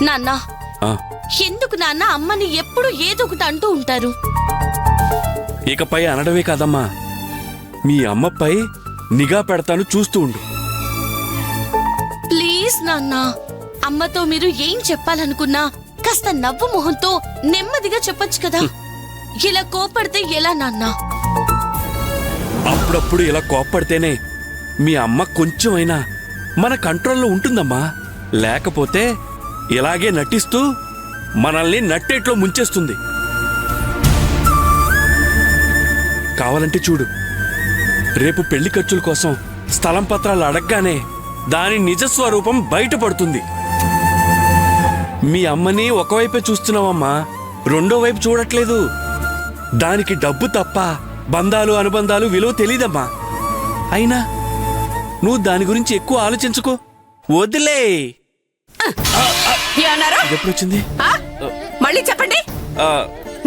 నాన్న, ఎందుకు నాన్న అమ్మని ఎప్పుడు ఏదో ఒకటి అంటూ ఉంటారు? ఇకపై అనడమే కాదమ్మా, మీ అమ్మపై నిఘా పెడతాను, చూస్తూ ఉండు. ప్లీజ్ నాన్న, అమ్మతో మీరు ఏం చెప్పాలనుకున్నా కాస్త నవ్వు మొహంతో నెమ్మదిగా చెప్పొచ్చు కదా. ఇలా కోపడితే ఎలా నాన్న? అప్పుడప్పుడు ఇలా కోప్పడితేనే మీ అమ్మ కొంచెమైనా మన కంట్రోల్లో ఉంటుందమ్మా. లేకపోతే ఇలాగే నటిస్తూ మనల్ని నట్టేట్లో ముంచేస్తుంది. కావాలంటే చూడు, రేపు పెళ్లి ఖర్చుల కోసం స్థలం పత్రాలు అడగగానే దాని నిజస్వరూపం బయటపడుతుంది. మీ అమ్మని ఒకవైపే చూస్తున్నావమ్మా, రెండో వైపు చూడట్లేదు. దానికి డబ్బు తప్ప బంధాలు అనుబంధాలు విలువ తెలీదమ్మా. అయినా నువ్వు దాని గురించి ఎక్కువ ఆలోచించుకో, వదిలే. ఎప్పుడొచ్చింది? మళ్ళీ చెప్పండి.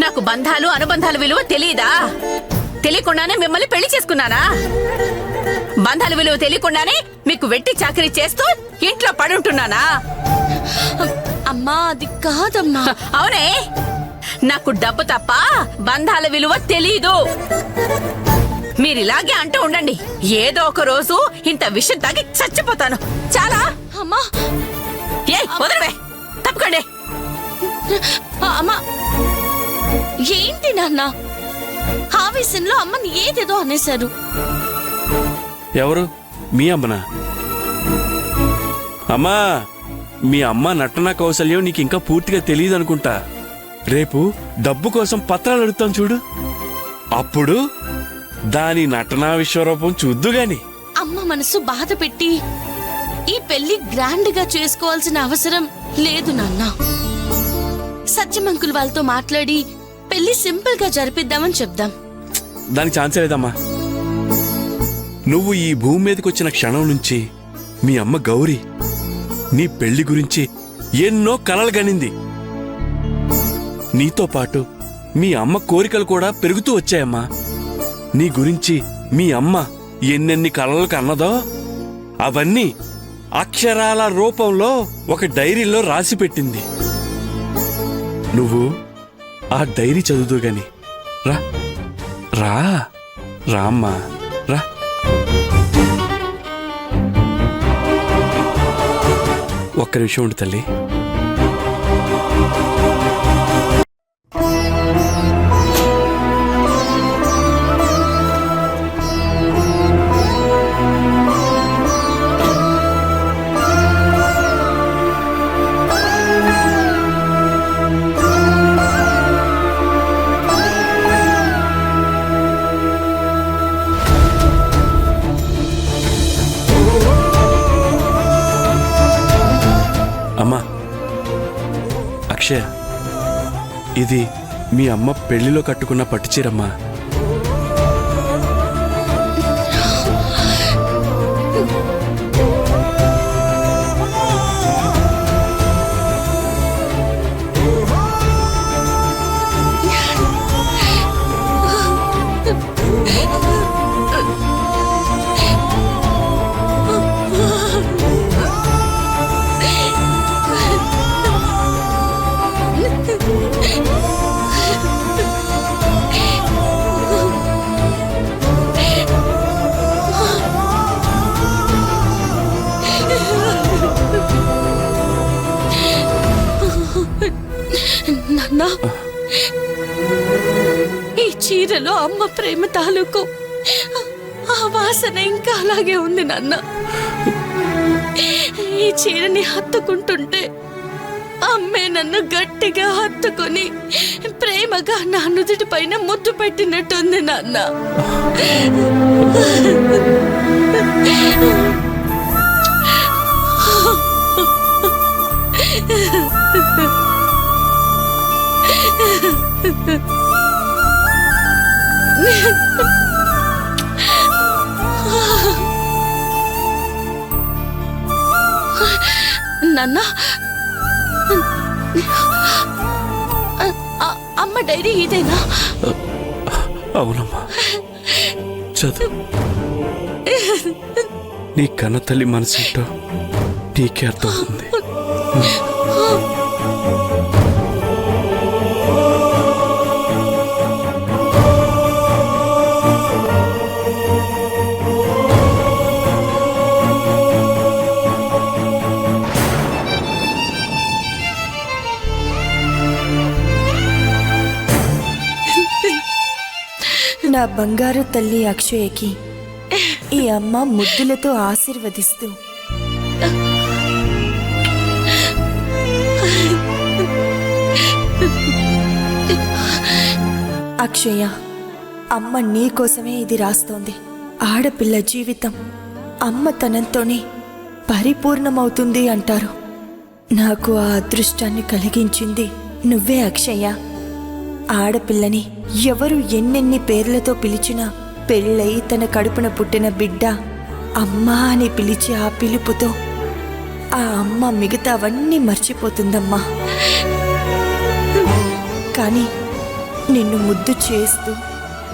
నాకు బంధాలు అనుబంధాలు విలువ తెలీదా? తెలియకుండానే మిమ్మల్ని పెళ్లి చేసుకున్నానా? బంధాల విలువ తెలియకుండానే మీకు వెట్టి చాకరీ చేస్తూ ఇంట్లో పడుంటున్నానా? అమ్మా, అది కాదమ్మా. అవునే, నాకు డబ్బు తప్ప బంధాల విలువ తెలీదు. మీరిలాగే అంటూ ఉండండి, ఏదో ఒక రోజు ఇంత విషయం తాగి చచ్చిపోతాను. చాలా. అమ్మా, ఏ వదలవే, తప్పుకోండి. అమ్మా, ఏంటి నాన్న ఆవేశంలో అమ్మని ఏదేదో అనేశారు? ఎవరు? మీ అమ్మనా? అమ్మా, మీ అమ్మ నటనా కౌశల్యం నీకు ఇంకా పూర్తిగా తెలియదు అనుకుంటా. రేపు డబ్బు కోసం పత్రాలు అడుగుతాం చూడు, అప్పుడు దాని నటనా విశ్వరూపం చూద్దుగాని. అమ్మ మనసు బాధ పెట్టి ఈ పెళ్లి గ్రాండ్ గా చేసుకోవాల్సిన అవసరం లేదు నాన్న. సత్యమంకుల్ వాళ్ళతో మాట్లాడి పెళ్లి సింపుల్ గా జరిపిద్దామని చెప్దాం. దానికి ఛాన్సే లేదమ్మా. నువ్వు ఈ భూమి మీదకి వచ్చిన క్షణం నుంచి మీ అమ్మ గౌరీ నీ పెళ్లి గురించి ఎన్నో కలలు గనింది. నీతో పాటు మీ అమ్మ కోరికలు కూడా పెరుగుతూ వచ్చాయమ్మా. నీ గురించి మీ అమ్మ ఎన్నెన్ని కలలు కన్నదో అవన్నీ అక్షరాల రూపంలో ఒక డైరీలో రాసి పెట్టింది. నువ్వు ఆ డైరీ చదువుతూ గాని రా రా రామ్మా రా. ఒక్క నిమిషం ఉండు తల్లి. అమ్మా, అక్షయ, ఇది మీ అమ్మ పెళ్లిలో కట్టుకున్న పట్టుచీరమ్మా. ఈ చీరలో అమ్మ ప్రేమ తాలూకు ఆ వాసన ఇంకా అలాగే ఉంది నాన్న. ఈ చీరని హత్తుకుంటుంటే అమ్మే నన్ను గట్టిగా హత్తుకొని ప్రేమగా నా నుదుటి పైన ముద్దు పెట్టినట్టుంది నాన్న. నాన్న, అమ్మ డైరీ ఇదేనా? అవునమ్మా, చదువు. నీ కన్న తల్లి మనసుంటో నీకే అర్థమవుతుంది. నా బంగారు తల్లి అక్షయకి ఈ అమ్మ ముద్దులతో ఆశీర్వదిస్తూ అక్షయ, అమ్మ నీ కోసమే ఇది రాస్తోంది. ఆడపిల్ల జీవితం అమ్మతనంతోనే పరిపూర్ణమవుతుంది అంటారు. నాకు ఆ అదృష్టాన్ని కలిగించింది నువ్వే అక్షయ. ఆడపిల్లని ఎవరు ఎన్నెన్ని పేర్లతో పిలిచినా పెళ్ళై తన కడుపున పుట్టిన బిడ్డ అమ్మా అని పిలిచి ఆ పిలుపుతో ఆ అమ్మ మిగతావన్నీ మర్చిపోతుందమ్మా. కానీ నిన్ను ముద్దు చేస్తూ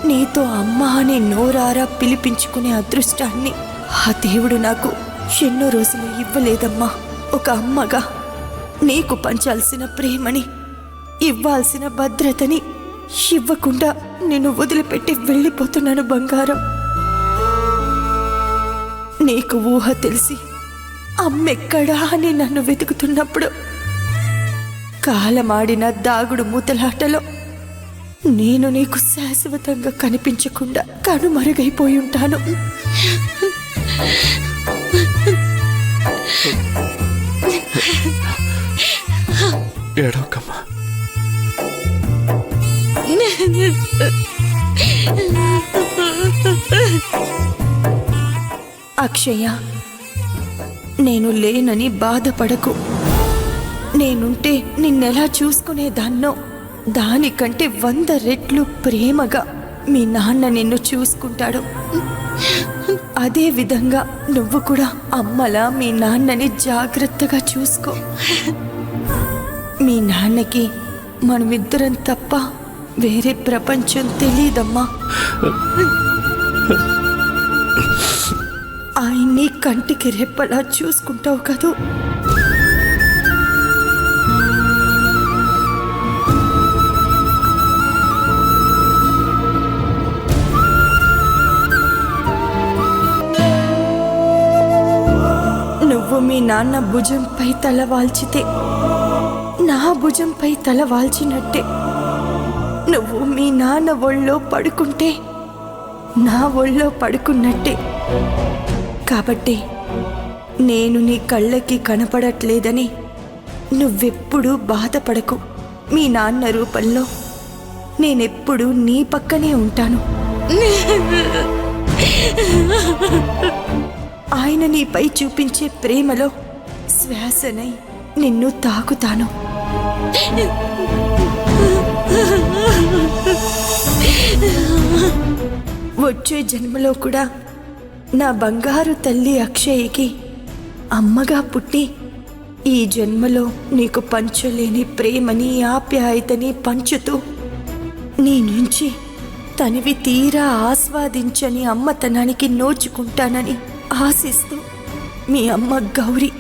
నీతో అమ్మా అని నోరారా పిలిపించుకునే అదృష్టాన్ని ఆ దేవుడు నాకు ఎన్నో రోజులు ఇవ్వలేదమ్మా. ఒక అమ్మగా నీకు పంచాల్సిన ప్రేమని, ఇవ్వాల్సిన భద్రతని ఇవ్వకుండా నిన్ను వదిలిపెట్టి వెళ్ళిపోతున్నాను బంగారం. నీకు ఊహ తెలిసి అమ్మెక్కడా అని నన్ను వెతుకుతున్నప్పుడు కాలమాడిన దాగుడు మూతలాటలో నేను నీకు శాశ్వతంగా కనిపించకుండా కనుమరుగైపోయి ఉంటాను. ఏడవకమ్మా. అక్షయ, నేను లేనని బాధపడకు. నేనుంటే నిన్నెలా చూసుకునేదాన్నో దానికంటే 100 రెట్లు ప్రేమగా మీ నాన్న నిన్ను చూసుకుంటాడు. అదే విధంగా నువ్వు కూడా అమ్మలా మీ నాన్నని జాగ్రత్తగా చూసుకో. మీ నాన్నకి మనమిద్దరం తప్ప వేరే ప్రపంచం తెలీదమ్మా. ఆయన్ని కంటికి రెప్పలా చూసుకుంటావు కదూ. నువ్వు మీ నాన్న భుజంపై తల వాల్చితే నా భుజంపై తల వాల్చినట్టే. నువ్వు మీ నాన్న ఒళ్ళో పడుకుంటే నా ఒళ్ళో పడుకున్నట్టే. కాబట్టి నేను నీ కళ్ళకి కనపడట్లేదని నువ్వెప్పుడూ బాధపడకు. మీ నాన్న రూపంలో నేనెప్పుడూ నీ పక్కనే ఉంటాను. ఆయన నీపై చూపించే ప్రేమలో శ్వాసనై నిన్ను తాకుతాను. వచ్చే జన్మలో కూడా నా బంగారు తల్లి అక్షయకి అమ్మగా పుట్టి ఈ జన్మలో నీకు పంచలేని ప్రేమని ఆప్యాయతని పంచుతూ నీ నుంచి తనివి తీరా ఆస్వాదించని అమ్మతనానికి నోచుకుంటానని ఆశిస్తూ మీ అమ్మ గౌరీ.